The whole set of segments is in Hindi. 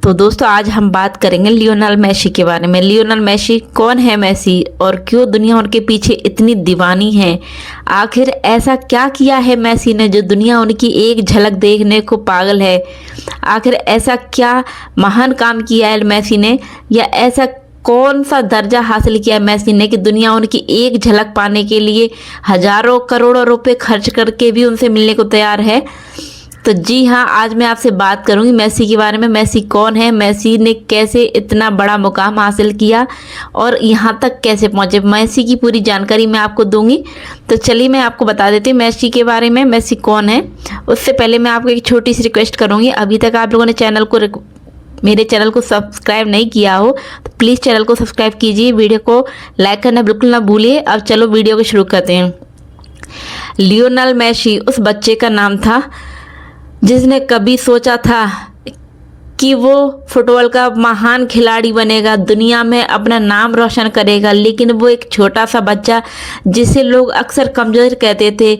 तो दोस्तों आज हम बात करेंगे लियोनेल मेसी के बारे में। लियोनेल मेसी कौन है मेसी और क्यों दुनिया उनके पीछे इतनी दीवानी है। आखिर ऐसा क्या किया है मेसी ने जो दुनिया उनकी एक झलक देखने को पागल है। आखिर ऐसा क्या महान काम किया है मेसी ने, या ऐसा कौन सा दर्जा हासिल किया है मेसी ने कि दुनिया उनकी एक झलक पाने के लिए हजारों करोड़ों रुपए खर्च करके भी उनसे मिलने को तैयार है। तो जी हाँ, आज मैं आपसे बात करूंगी मेसी के बारे में। मेसी कौन है, मेसी ने कैसे इतना बड़ा मुकाम हासिल किया और यहाँ तक कैसे पहुँचे, मेसी की पूरी जानकारी मैं आपको दूंगी। तो चलिए मैं आपको बता देती हूँ मेसी के बारे में, मेसी कौन है। उससे पहले मैं आपको एक छोटी सी रिक्वेस्ट करूँगी, अभी तक आप लोगों ने मेरे चैनल को सब्सक्राइब नहीं किया हो तो प्लीज़ चैनल को सब्सक्राइब कीजिए, वीडियो को लाइक करना बिल्कुल ना भूलिए। अब चलो वीडियो को शुरू करते हैं। लियोनेल मेसी उस बच्चे का नाम था जिसने कभी सोचा था कि वो फुटबॉल का महान खिलाड़ी बनेगा, दुनिया में अपना नाम रोशन करेगा। लेकिन वो एक छोटा सा बच्चा जिसे लोग अक्सर कमज़ोर कहते थे,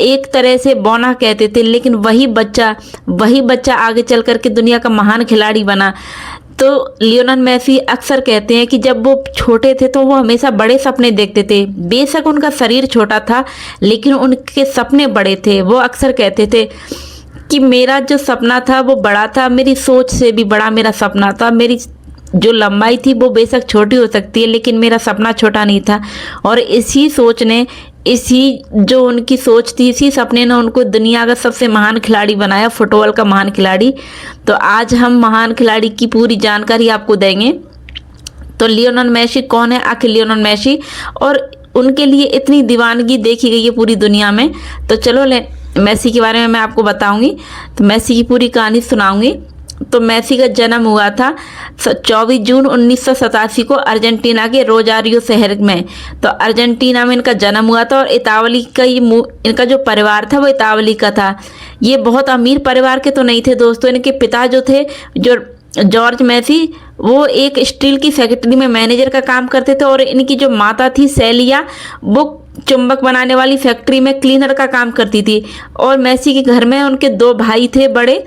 एक तरह से बौना कहते थे, लेकिन वही बच्चा आगे चल कर के दुनिया का महान खिलाड़ी बना। तो लियोनेल मेसी अक्सर कहते हैं कि जब वो छोटे थे तो वो हमेशा बड़े सपने देखते थे। बेशक उनका शरीर छोटा था लेकिन उनके सपने बड़े थे। वो अक्सर कहते थे कि मेरा जो सपना था वो बड़ा था, मेरी सोच से भी बड़ा मेरा सपना था। मेरी जो लंबाई थी वो बेशक छोटी हो सकती है लेकिन मेरा सपना छोटा नहीं था। और इसी सोच ने, इसी जो उनकी सोच थी, इसी सपने ने उनको दुनिया का सबसे महान खिलाड़ी बनाया, फुटबॉल का महान खिलाड़ी। तो आज हम महान खिलाड़ी की पूरी जानकारी आपको देंगे। तो लियोनेल मेसी कौन है आखिर लियोनेल मेसी, और उनके लिए इतनी दीवानगी देखी गई है पूरी दुनिया में। तो चलो मेसी के बारे में मैं आपको बताऊंगी, तो मेसी की पूरी कहानी सुनाऊंगी। तो मेसी का जन्म हुआ था 24 जून 1987 को अर्जेंटीना के रोजारियो शहर में। तो अर्जेंटीना में इनका जन्म हुआ था और इतावली का इनका जो परिवार था वो इतावली का था। ये बहुत अमीर परिवार के तो नहीं थे दोस्तों। इनके पिता जो थे, जो जॉर्ज मेसी, वो एक स्टील की फैक्ट्री में मैनेजर का काम करते थे। और इनकी जो माता थी सेलिया, वो चुंबक बनाने वाली फैक्ट्री में क्लीनर का काम करती थी। और मेसी के घर में उनके 2 भाई थे बड़े,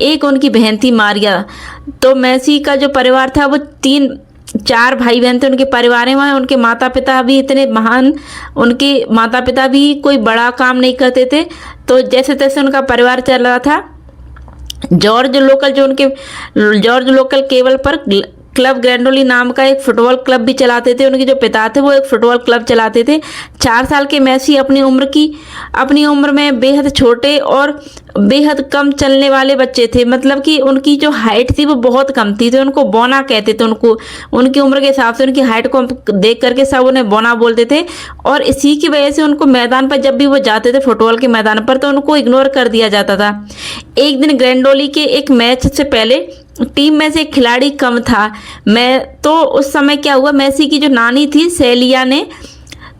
एक उनकी बहन थी मारिया। तो मेसी का जो परिवार था वो 4 भाई बहन थे उनके परिवार में। उनके माता पिता भी इतने महान, उनके माता पिता भी कोई बड़ा काम नहीं करते थे। तो जैसे तैसे उनका परिवार चल रहा था। जॉर्ज लोकल केबल पर क्लब ग्रैंडोली नाम का एक फुटबॉल क्लब भी चलाते थे। उनके जो पिता थे वो एक फुटबॉल क्लब चलाते थे। 4 साल के मेसी अपनी उम्र में बेहद छोटे और बेहद कम चलने वाले बच्चे थे। मतलब कि उनकी जो हाइट थी वो बहुत कम थी, तो उनको बौना कहते थे। उनको उनकी उम्र के हिसाब से उनकी हाइट को देख करके सब उन्हें बौना बोलते थे। और इसी की वजह से उनको मैदान पर जब भी वो जाते थे फुटबॉल के मैदान पर, तो उनको इग्नोर कर दिया जाता था। एक दिन ग्रैंडोली के एक मैच से पहले टीम में से एक खिलाड़ी कम था। तो उस समय क्या हुआ, मेसी की जो नानी थी सेलिया ने,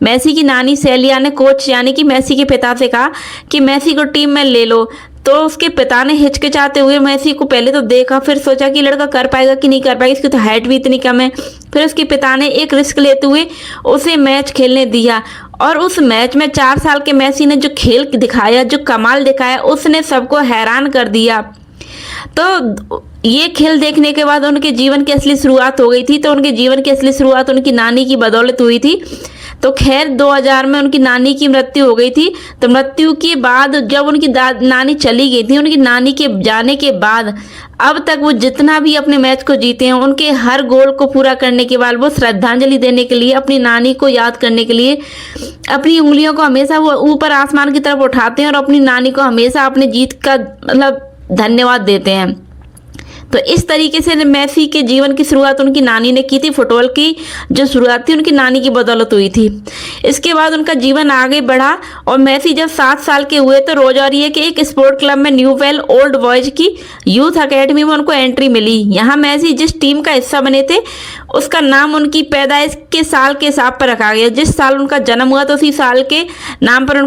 मेसी की नानी सेलिया ने कोच यानी कि मेसी के पिता से कहा कि मेसी को टीम में ले लो। तो उसके पिता ने हिचकिचाते हुए मेसी को पहले तो देखा, फिर सोचा कि लड़का कर पाएगा कि नहीं कर पाएगा, इसकी तो हाइट भी इतनी कम है। फिर उसके पिता ने एक रिस्क लेते हुए उसे मैच खेलने दिया। और उस मैच में 4 साल के मेसी ने जो खेल दिखाया, जो कमाल दिखाया, उसने सबको हैरान कर दिया। तो ये खेल देखने के बाद उनके जीवन की असली शुरुआत हो गई थी। तो उनके जीवन की असली शुरुआत उनकी नानी की बदौलत हुई थी। तो खैर 2000 में उनकी नानी की मृत्यु हो गई थी। तो मृत्यु के बाद जब उनकी नानी चली गई थी, उनकी नानी के जाने के बाद अब तक वो जितना भी अपने मैच को जीते हैं, उनके हर गोल को पूरा करने के बाद वो श्रद्धांजलि देने के लिए, अपनी नानी को याद करने के लिए अपनी उंगलियों को हमेशा वो ऊपर आसमान की तरफ उठाते हैं और अपनी नानी को हमेशा अपनी जीत का मतलब धन्यवाद देते हैं। तो इस तरीके से मेसी के जीवन की शुरुआत उनकी नानी ने की थी। फुटबॉल की जो शुरुआत थी उनकी नानी की बदौलत हुई थी। इसके बाद उनका जीवन आगे बढ़ा और मेसी जब 7 साल के हुए तो रोजारियो के एक स्पोर्ट क्लब में न्यूवेल ओल्ड बॉयज की यूथ अकेडमी में उनको एंट्री मिली। यहाँ मेसी जिस टीम का हिस्सा बने थे उसका नाम उनकी पैदाइश के साल के हिसाब पर रखा गया। जिस साल उनका जन्म हुआ तो उसी साल के नाम पर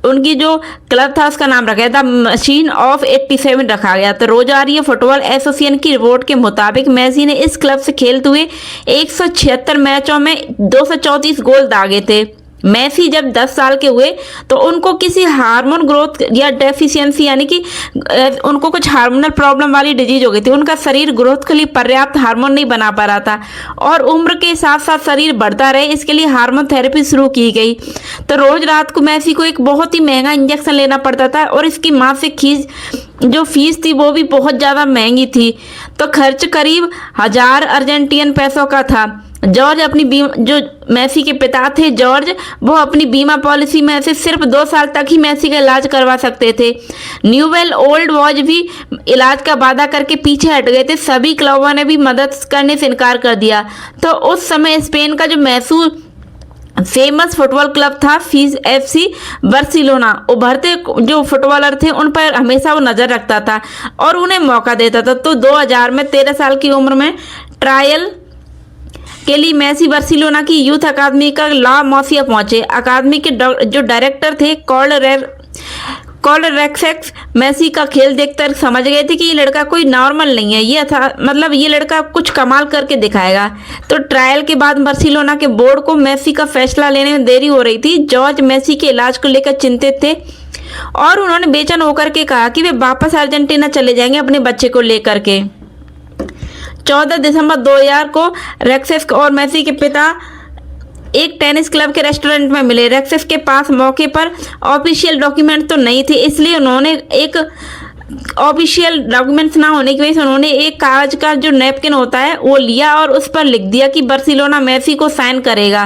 उनकी जो क्लब था उसका नाम रखा था मशीन ऑफ 87 रखा गया। तो रोजारियो फुटबॉल एसोसिएशन की रिपोर्ट के मुताबिक मेसी ने इस क्लब से खेलते हुए 176 मैचों में 234 गोल दागे थे। मेसी जब 10 साल के हुए तो उनको किसी हार्मोन ग्रोथ या डेफिशिएंसी यानी कि उनको कुछ हार्मोनल प्रॉब्लम वाली डिजीज हो गई थी। उनका शरीर ग्रोथ के लिए पर्याप्त हार्मोन नहीं बना पा रहा था और उम्र के साथ साथ शरीर बढ़ता रहे इसके लिए हार्मोन थेरेपी शुरू की गई। तो रोज रात को मेसी को एक बहुत ही महंगा इंजेक्शन लेना पड़ता था और इसकी मासिक जो फीस थी वो भी बहुत ज़्यादा महंगी थी। तो खर्च करीब 1000 अर्जेंटीन पैसों का था। जॉर्ज जो मेसी के पिता थे जॉर्ज, वो अपनी बीमा पॉलिसी में से सिर्फ 2 साल तक ही मेसी का इलाज करवा सकते थे। न्यूवेल ओल्ड वॉज भी इलाज का वादा करके पीछे हट गए थे। सभी क्लबों ने भी मदद करने से इनकार कर दिया। तो उस समय स्पेन का जो मशहूर फेमस फुटबॉल क्लब था FC बार्सिलोना, उभरते जो फुटबॉलर थे उन पर हमेशा वो नज़र रखता था और उन्हें मौका देता था। तो 2000 में 13 साल की उम्र में ट्रायल के लिए मेसी बार्सिलोना की यूथ अकादमी का ला मॉसिया पहुंचे। अकादमी के जो डायरेक्टर थे कॉल रेक्सेक्स मेसी का खेल देखकर समझ गए थे कि ये लड़का कोई नॉर्मल नहीं है, ये था मतलब ये लड़का कुछ कमाल करके दिखाएगा। तो ट्रायल के बाद बार्सिलोना के बोर्ड को मेसी का फैसला लेने में देरी हो रही थी। जॉर्ज मेसी के इलाज को लेकर चिंतित थे और उन्होंने बेचैन होकर के कहा कि वे वापस अर्जेंटीना चले जाएंगे अपने बच्चे को लेकर के। 14 दिसंबर 2000 को रेक्सेस और मेसी के पिता एक टेनिस क्लब के रेस्टोरेंट में मिले। रेक्सेस के पास मौके पर ऑफिशियल डॉक्यूमेंट तो नहीं थे, इसलिए उन्होंने एक ऑफिशियल डॉक्यूमेंट्स ना होने की वजह से उन्होंने एक कागज का जो नैपकिन होता है वो लिया और उस पर लिख दिया कि बार्सिलोना मेसी को साइन करेगा।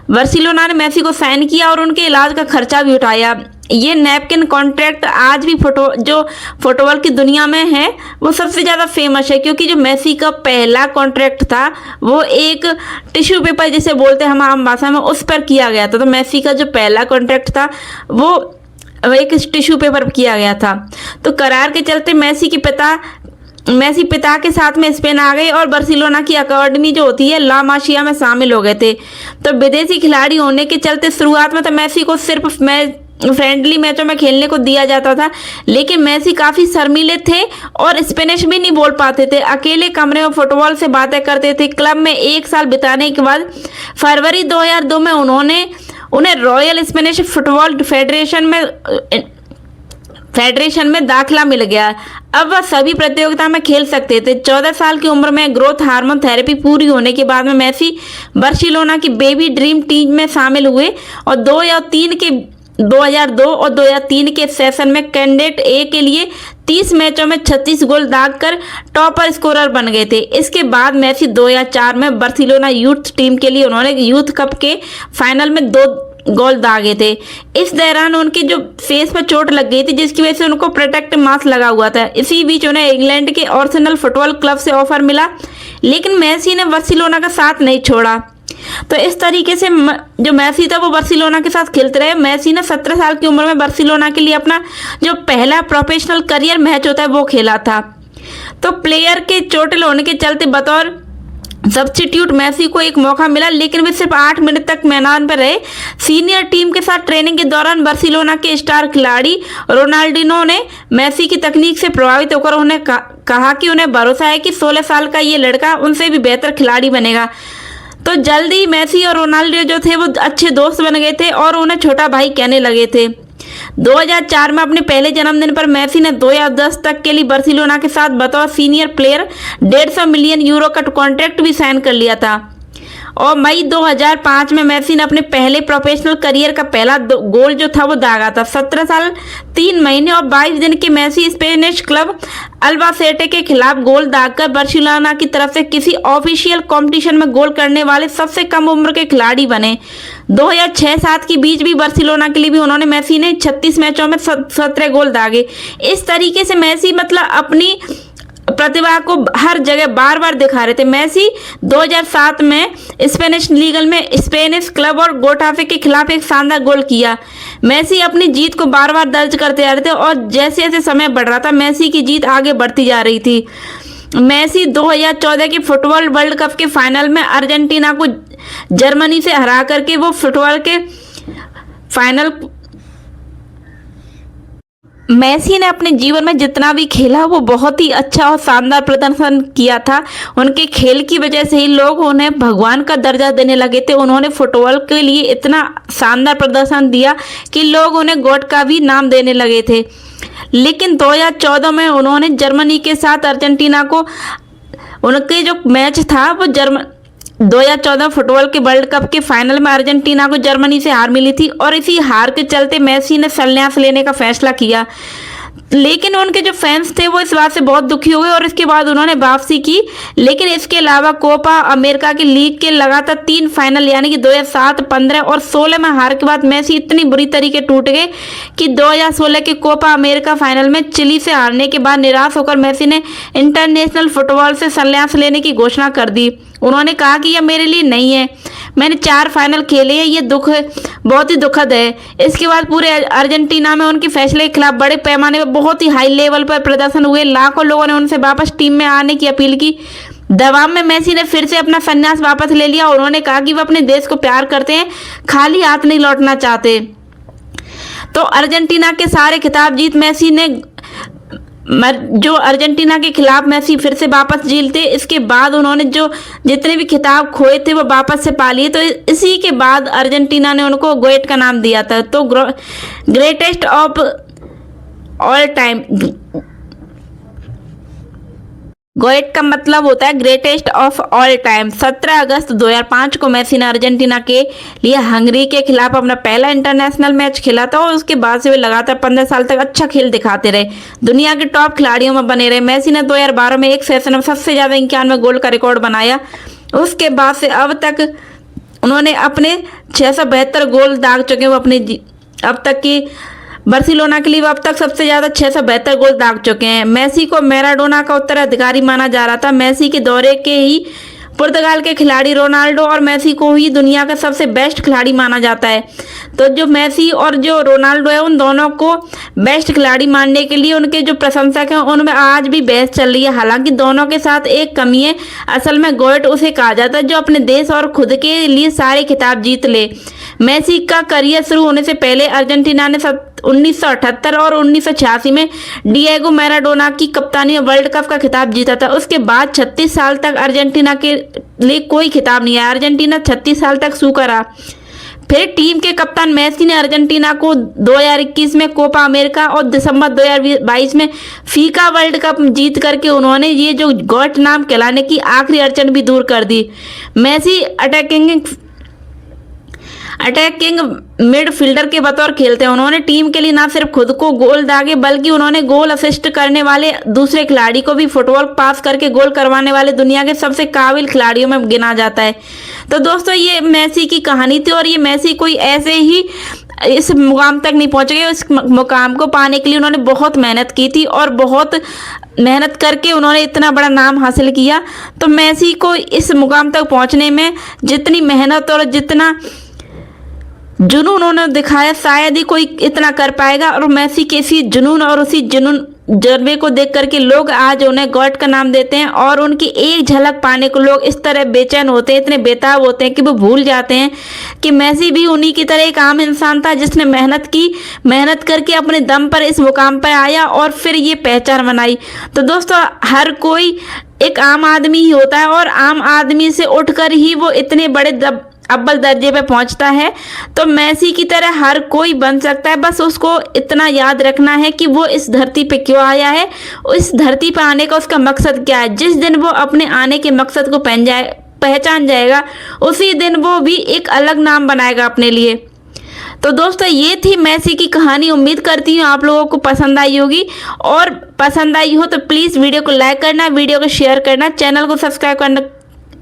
बार्सिलोना ने मेसी को साइन किया और उनके इलाज का खर्चा भी उठाया। ये नैपकिन कॉन्ट्रैक्ट आज भी जो फुटबॉल की दुनिया में है वो सबसे ज़्यादा फेमस है, क्योंकि जो मेसी का पहला कॉन्ट्रैक्ट था वो एक टिश्यू पेपर जिसे बोलते हैं हम आम भाषा में, उस पर किया गया था। तो मेसी का जो पहला कॉन्ट्रैक्ट था वो एक टिश्यू पेपर किया गया था। तो करार के चलते मेसी पिता के साथ में स्पेन आ गए और बार्सिलोना की अकादमी जो होती है ला मासिया में शामिल हो गए थे। तो विदेशी खिलाड़ी होने के चलते शुरुआत में तो मेसी को सिर्फ फ्रेंडली मैचों में खेलने को दिया जाता था, लेकिन मेसी काफ़ी शर्मीले थे और स्पेनिश भी नहीं बोल पाते थे। अकेले कमरे में फुटबॉल से बातें करते थे। क्लब में 1 साल बिताने के बाद फरवरी 2002 में उन्हें रॉयल स्पेनिश फुटबॉल फेडरेशन में दाखिला मिल गया। अब वह सभी प्रतियोगिता में खेल सकते थे। 14 साल की उम्र में ग्रोथ हार्मोन थेरेपी पूरी होने के बाद में मेसी बार्सिलोना की बेबी ड्रीम टीम में शामिल हुए और 2002 और 2003 के सेशन में कैंडिडेट ए के लिए 30 मैचों में 36 गोल दागकर टॉपर स्कोरर बन गए थे। इसके बाद मेसी 2004 में बार्सिलोना यूथ टीम के लिए उन्होंने यूथ कप के फाइनल में 2 गोल दागे थे। इस दौरान उनकी जो फेस पर चोट लग गई थी जिसकी वजह से उनको प्रोटेक्ट मास्क लगा हुआ था। इसी बीच उन्हें इंग्लैंड के आर्सेनल फुटबॉल क्लब से ऑफर मिला, लेकिन मेसी ने बार्सिलोना का साथ नहीं छोड़ा। तो इस तरीके से जो मेसी था वो बार्सिलोना के साथ खेलते रहे। मेसी ने 17 साल की उम्र में बार्सिलोना के लिए अपना जो पहला प्रोफेशनल करियर मैच होता है वो खेला था। तो प्लेयर के चोटिल होने के चलते बतौर सब्स्टिट्यूट मेसी को एक मौका मिला, लेकिन वे सिर्फ 8 मिनट तक मैदान पर रहे। सीनियर टीम के साथ ट्रेनिंग के दौरान बार्सिलोना के स्टार खिलाड़ी रोनाल्डिनो ने मेसी की तकनीक से प्रभावित होकर उन्हें कहा कि उन्हें भरोसा है कि 16 साल का ये लड़का उनसे भी बेहतर खिलाड़ी बनेगा। तो जल्दी मेसी और रोनाल्डो जो थे वो अच्छे दोस्त बन गए थे और उन्हें छोटा भाई कहने लगे थे। 2004 में अपने पहले जन्मदिन पर मेसी ने 2010 तक के लिए बार्सिलोना के साथ बतौर सीनियर प्लेयर 150 मिलियन यूरो का कॉन्ट्रैक्ट भी साइन कर लिया था। और मई 2005 में मेसी ने अपने पहले प्रोफेशनल करियर का पहला गोल जो था वो दागा था। 17 साल 3 महीने और 22 दिन के मेसी स्पेनिश क्लब अल्बासेटे के खिलाफ गोल दागकर बार्सिलोना की तरफ से किसी ऑफिशियल कंपटीशन में गोल करने वाले सबसे कम उम्र के खिलाड़ी बने। 2006-07 के बीच भी बार्सिलोना के लिए भी उन्होंने मेसी ने 36 मैचों में 17 गोल दागे। इस तरीके से मेसी मतलब अपनी प्रतिभा को हर जगह बार बार दिखा रहे थे। मेसी 2007 में स्पेनिश लीगल में स्पेनिश क्लब और गोटाफे के खिलाफ एक शानदार गोल किया। मेसी अपनी जीत को बार बार दर्ज करते आ रहे थे और जैसे जैसे समय बढ़ रहा था मेसी की जीत आगे बढ़ती जा रही थी। मेसी 2014 के फुटबॉल वर्ल्ड कप के फाइनल में अर्जेंटीना को जर्मनी से हरा करके वो फुटबॉल के फाइनल मेसी ने अपने जीवन में जितना भी खेला वो बहुत ही अच्छा और शानदार प्रदर्शन किया था। उनके खेल की वजह से ही लोग उन्हें भगवान का दर्जा देने लगे थे। उन्होंने फुटबॉल के लिए इतना शानदार प्रदर्शन दिया कि लोग उन्हें गॉड का भी नाम देने लगे थे। लेकिन 2014 में उन्होंने जर्मनी के साथ अर्जेंटीना को, उनके जो मैच था वो 2014 फुटबॉल के वर्ल्ड कप के फाइनल में अर्जेंटीना को जर्मनी से हार मिली थी और इसी हार के चलते मेसी ने संन्यास लेने का फैसला किया। लेकिन उनके जो फैंस थे वो इस बात से बहुत दुखी हो गए और इसके बाद उन्होंने वापसी की। लेकिन इसके अलावा कोपा अमेरिका की लीग के लगातार 3 फाइनल यानी कि 2007, 15 और 16 में हार के बाद मेसी इतनी बुरी तरीके टूट गए कि 2016 के कोपा अमेरिका फाइनल में चिली से हारने के बाद निराश होकर मेसी ने इंटरनेशनल फुटबॉल से संन्यास लेने की घोषणा कर दी। उन्होंने कहा कि यह मेरे लिए नहीं है, मैंने 4 फाइनल खेले हैं, ये दुख बहुत ही दुखद है। इसके बाद पूरे अर्जेंटीना में उनके फैसले के खिलाफ बड़े पैमाने पर बहुत ही हाई लेवल पर प्रदर्शन हुए। लाखों लोगों ने उनसे वापस टीम में आने की अपील की। दबाव में मेसी ने फिर से अपना संन्यास वापस ले लिया। उन्होंने कहा कि वह अपने देश को प्यार करते हैं, खाली हाथ नहीं लौटना चाहते। तो अर्जेंटीना के सारे खिताब जीत मेसी ने, जो अर्जेंटीना के खिलाफ मेसी फिर से वापस जीते। इसके बाद उन्होंने जो जितने भी खिताब खोए थे वो वापस से पा लिए। तो इसी के बाद अर्जेंटीना ने उनको गोएट का नाम दिया था। तो ग्रेटेस्ट ऑफ ऑल टाइम, गोएट का मतलब होता है ग्रेटेस्ट ऑफ ऑल टाइम। 17 अगस्त 2005 को मेसी ने अर्जेंटीना के लिए हंगरी के खिलाफ अपना पहला इंटरनेशनल मैच खेला था और उसके बाद से वे लगातार 15 साल तक अच्छा खेल दिखाते रहे, दुनिया के टॉप खिलाड़ियों में बने रहे। मेसी ने 2012 में एक सेशन में सबसे ज़्यादा 91 गोल का रिकॉर्ड बनाया। उसके बाद से अब तक उन्होंने अपने 672 गोल दाग चुके। वो अपने अब तक की बार्सिलोना के लिए अब तक सबसे ज़्यादा 672 गोल दाग चुके हैं। मेसी को मैराडोना का उत्तराधिकारी माना जा रहा था। मेसी के दौरे के ही पुर्तगाल के खिलाड़ी रोनाल्डो और मेसी को ही दुनिया का सबसे बेस्ट खिलाड़ी माना जाता है। तो जो मेसी और जो रोनाल्डो है उन दोनों को बेस्ट खिलाड़ी मानने के लिए उनके जो प्रशंसक हैं उनमें आज भी बहस चल रही है। हालांकि दोनों के साथ एक कमी है, असल में गोएट उसे कहा जाता है जो अपने देश और खुद के लिए सारे खिताब जीत ले। मेसी का करियर शुरू होने से पहले अर्जेंटीना ने 1978 और 1986 में डिएगो मैराडोना की कप्तानी में वर्ल्ड कप का खिताब जीता था। उसके बाद 36 साल तक अर्जेंटीना के लिए कोई खिताब नहीं आया। अर्जेंटीना 36 साल तक सूखा रहा। फिर टीम के कप्तान मेसी ने अर्जेंटीना को 2021 में कोपा अमेरिका और दिसंबर 2022 में फीफा वर्ल्ड कप जीत करके उन्होंने ये जो गॉट नाम कहलाने की आखिरी अड़चन भी दूर कर दी। मेसी अटैकिंग मिडफील्डर के बतौर खेलते हैं। उन्होंने टीम के लिए ना सिर्फ खुद को गोल दागे बल्कि उन्होंने गोल असिस्ट करने वाले दूसरे खिलाड़ी को भी फुटबॉल पास करके गोल करवाने वाले दुनिया के सबसे काबिल खिलाड़ियों में गिना जाता है। तो दोस्तों ये मेसी की कहानी थी और ये मेसी कोई ऐसे ही इस मुकाम तक नहीं पहुंच गए। इस मुकाम को पाने के लिए उन्होंने बहुत मेहनत की थी और बहुत मेहनत करके उन्होंने इतना बड़ा नाम हासिल किया। तो मेसी को इस मुकाम तक पहुंचने में जितनी मेहनत और जितना जुनून उन्होंने दिखाया शायद ही कोई इतना कर पाएगा। और मेसी के इसी जुनून और उसी जज्बे को देख करके लोग आज उन्हें गॉड का नाम देते हैं और उनकी एक झलक पाने को लोग इस तरह बेचैन होते हैं, इतने बेताब होते हैं कि वो भूल जाते हैं कि मेसी भी उन्हीं की तरह एक आम इंसान था जिसने मेहनत की, मेहनत करके अपने दम पर इस मुकाम पर आया और फिर ये पहचान बनाई। तो दोस्तों हर कोई एक आम आदमी ही होता है और आम आदमी से उठकर ही वो इतने बड़े अव्वल दर्जे पे पहुंचता है। तो मेसी की तरह हर कोई बन सकता है, बस उसको इतना याद रखना है कि वो इस धरती पे क्यों आया है, इस धरती पे आने का उसका मकसद क्या है। जिस दिन वो अपने आने के मकसद को पहचान जाएगा उसी दिन वो भी एक अलग नाम बनाएगा अपने लिए। तो दोस्तों ये थी मेसी की कहानी। उम्मीद करती हूँ आप लोगों को पसंद आई होगी और पसंद आई हो तो प्लीज़ वीडियो को लाइक करना, वीडियो को शेयर करना, चैनल को सब्सक्राइब करना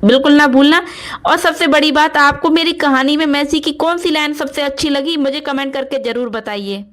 बिल्कुल ना भूलना। और सबसे बड़ी बात, आपको मेरी कहानी में मेसी की कौन सी लाइन सबसे अच्छी लगी मुझे कमेंट करके ज़रूर बताइए।